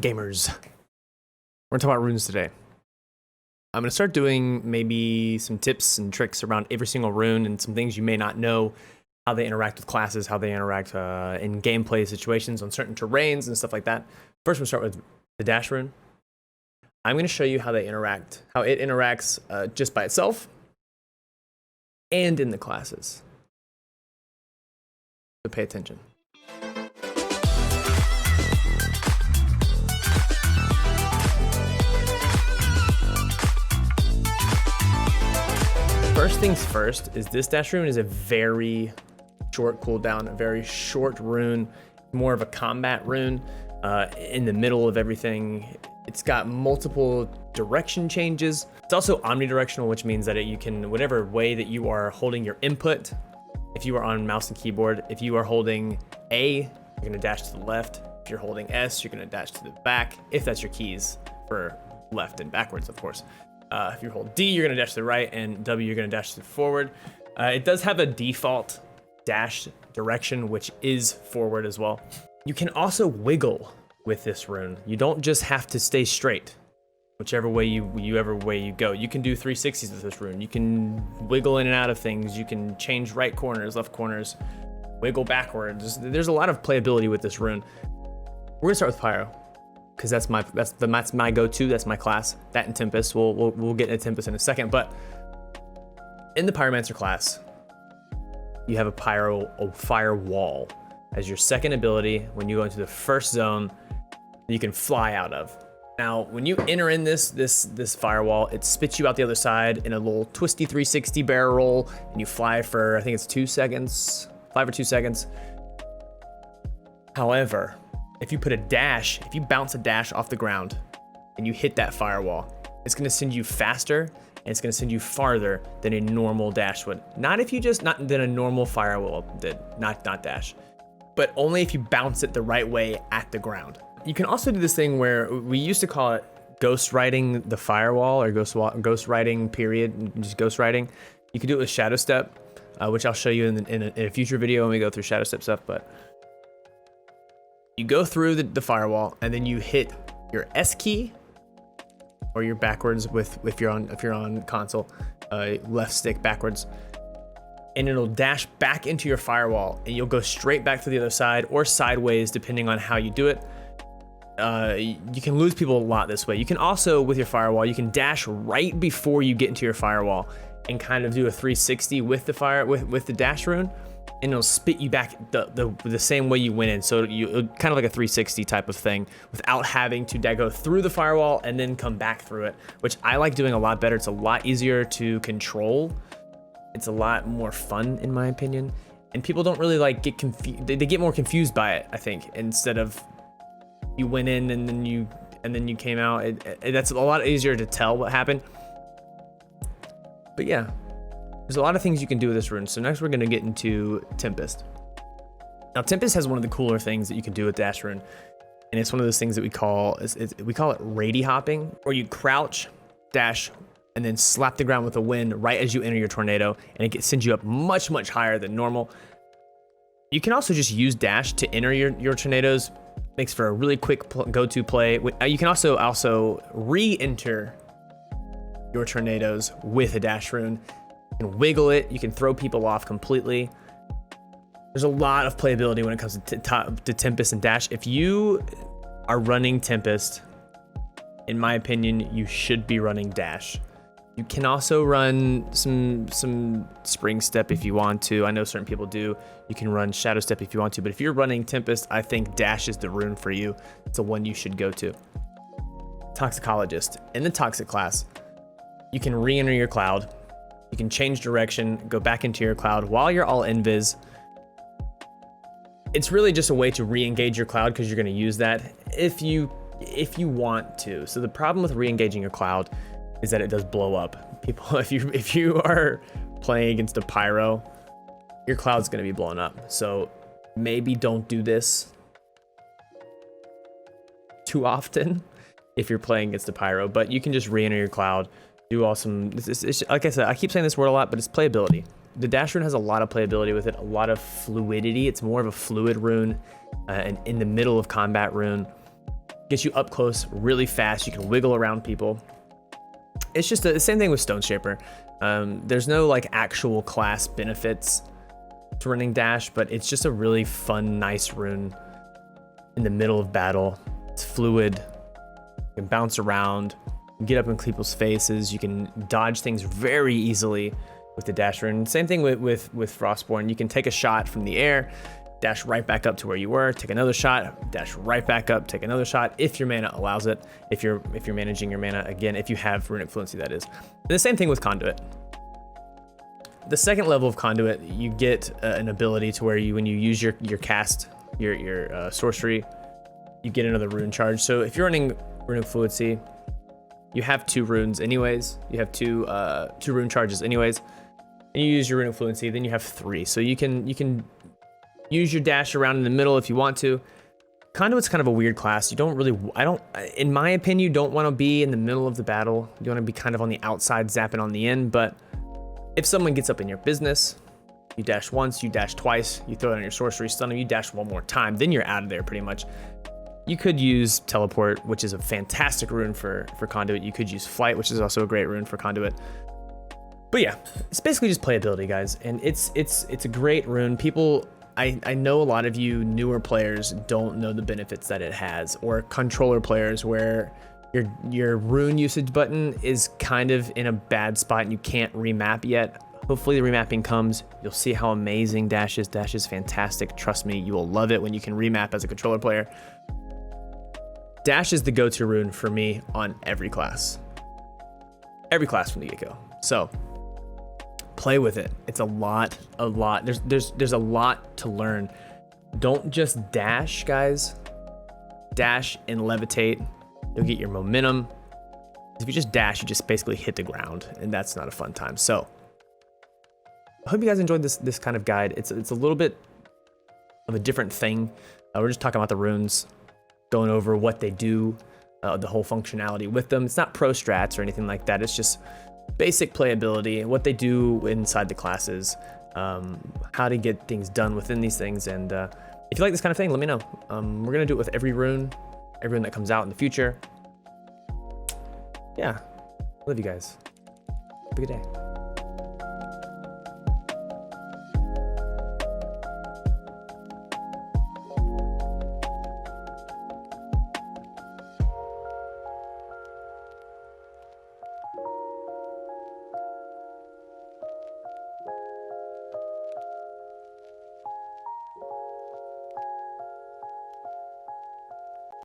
Gamers, we're gonna talk about runes today. I'm gonna start doing maybe some tips and tricks around every single rune and some things you may not know, how they interact with classes, how they interact in gameplay situations on certain terrains and stuff like that. First, we'll start with the dash rune. I'm gonna show you how they interact, how it interacts just by itself and in the classes. So pay attention. First things first is this dash rune is a very short cooldown, a very short rune, more of a combat rune in the middle of everything. It's got multiple direction changes. It's also omnidirectional, which means that you can, whatever way that you are holding your input, if you are on mouse and keyboard, if you are holding A, you're gonna dash to the left. If you're holding S, you're gonna dash to the back, if that's your keys for left and backwards, of course. If you hold D, you're gonna dash to the right, and W, you're gonna dash to the forward. It does have a default dash direction, which is forward as well. You can also wiggle with this rune. You don't just have to stay straight, whichever way you go. You can do 360s with this rune. You can wiggle in and out of things. You can change right corners, left corners, wiggle backwards. There's a lot of playability with this rune. We're gonna start with Pyro, because that's my go-to. That's my class. That and Tempest. We'll get into Tempest in a second. But in the Pyromancer class, you have a fire wall as your second ability. When you go into the first zone, you can fly out of. Now, when you enter in this firewall, it spits you out the other side in a little twisty 360 barrel roll, and you fly for, I think it's 2 seconds. Fly for 2 seconds. However, if you put a dash, if you bounce a dash off the ground and you hit that firewall, it's gonna send you faster and it's gonna send you farther than a normal dash would. Not than a normal firewall did, not dash, but only if you bounce it the right way at the ground. You can also do this thing where we used to call it ghost riding the firewall, or ghost riding period, just ghost riding. You can do it with shadow step, which I'll show you in a future video when we go through shadow step stuff. But you go through the firewall and then you hit your S key or your backwards if you're on console, left stick backwards, and it'll dash back into your firewall and you'll go straight back to the other side or sideways depending on how you do it. You can lose people a lot this way. You can also, with your firewall, you can dash right before you get into your firewall and kind of do a 360 with the dash rune, and it'll spit you back the same way you went in. So kind of like a 360 type of thing without having to go through the firewall and then come back through it, which I like doing a lot better. It's a lot easier to control. It's a lot more fun, in my opinion. And people don't really get confused. They get more confused by it, I think, instead of you went in and then you came out. That's a lot easier to tell what happened. But yeah, there's a lot of things you can do with this rune. So next we're gonna get into Tempest. Now Tempest has one of the cooler things that you can do with dash rune, and it's one of those things that we call it rady hopping, where you crouch, dash, and then slap the ground with a wind right as you enter your tornado, and it sends you up much higher than normal. You can also just use dash to enter your tornadoes. Makes for a really quick go-to play. You can also re-enter your tornadoes with a dash rune. You can wiggle it. You can throw people off completely. There's a lot of playability when it comes to Tempest and dash. If you are running Tempest, in my opinion, you should be running dash. You can also run some spring step if you want to. I know certain people do. You can run shadow step if you want to, but if you're running Tempest, I think dash is the rune for you. It's the one you should go to. Toxicologist. In the Toxic class, you can re-enter your cloud. You can change direction, go back into your cloud while you're all invis. It's really just a way to re-engage your cloud, because you're going to use that if you want to. So the problem with re-engaging your cloud is that it does blow up. People, if you are playing against a Pyro, your cloud's gonna be blown up. So maybe don't do this too often if you're playing against a Pyro, but you can just re-enter your cloud, do awesome. It's, like I said, I keep saying this word a lot, but it's playability. The dash rune has a lot of playability with it, a lot of fluidity. It's more of a fluid rune, and in the middle of combat rune. Gets you up close really fast. You can wiggle around people. It's just the same thing with Stoneshaper. There's no like actual class benefits to running dash, but it's just a really fun, nice rune in the middle of battle. It's fluid. You can bounce around, get up in people's faces. You can dodge things very easily with the dash rune. Same thing with Frostborn. You can take a shot from the air, dash right back up to where you were, take another shot, dash right back up, take another shot if your mana allows it. If you're managing your mana, again, if you have runic fluency, that is. And the same thing with Conduit. The second level of Conduit, you get an ability to where when you use your cast, your sorcery, you get another rune charge. So if you're running runic fluency, you have 2 runes anyways. You have two rune charges anyways, and you use your runic fluency, then you have 3. So you can use your dash around in the middle if you want to. Conduit's kind of a weird class. You don't really, in my opinion, you don't want to be in the middle of the battle. You want to be kind of on the outside, zapping on the end. But if someone gets up in your business, you dash once, you dash twice, you throw it on your sorcery, stun them, you dash one more time, then you're out of there pretty much. You could use teleport, which is a fantastic rune for Conduit. You could use flight, which is also a great rune for Conduit. But yeah, it's basically just playability, guys. And it's a great rune. People, I know a lot of you newer players don't know the benefits that it has, or controller players where your rune usage button is kind of in a bad spot and you can't remap yet. Hopefully the remapping comes. You'll see how amazing Dash is. Dash is fantastic. Trust me, you will love it when you can remap as a controller player. Dash is the go-to rune for me on every class. Every class from the get-go. So play with it. It's a lot. There's a lot to learn. Don't just dash, guys. Dash and levitate. You'll get your momentum. If you just dash, you just basically hit the ground, and that's not a fun time. So I hope you guys enjoyed this kind of guide. It's a little bit of a different thing. We're just talking about the runes, going over what they do, the whole functionality with them. It's not pro strats or anything like that. It's just basic playability, what they do inside the classes, how to get things done within these things. And if you like this kind of thing, let me know. We're gonna do it with every rune that comes out in the future. Yeah, love you guys. Have a good day.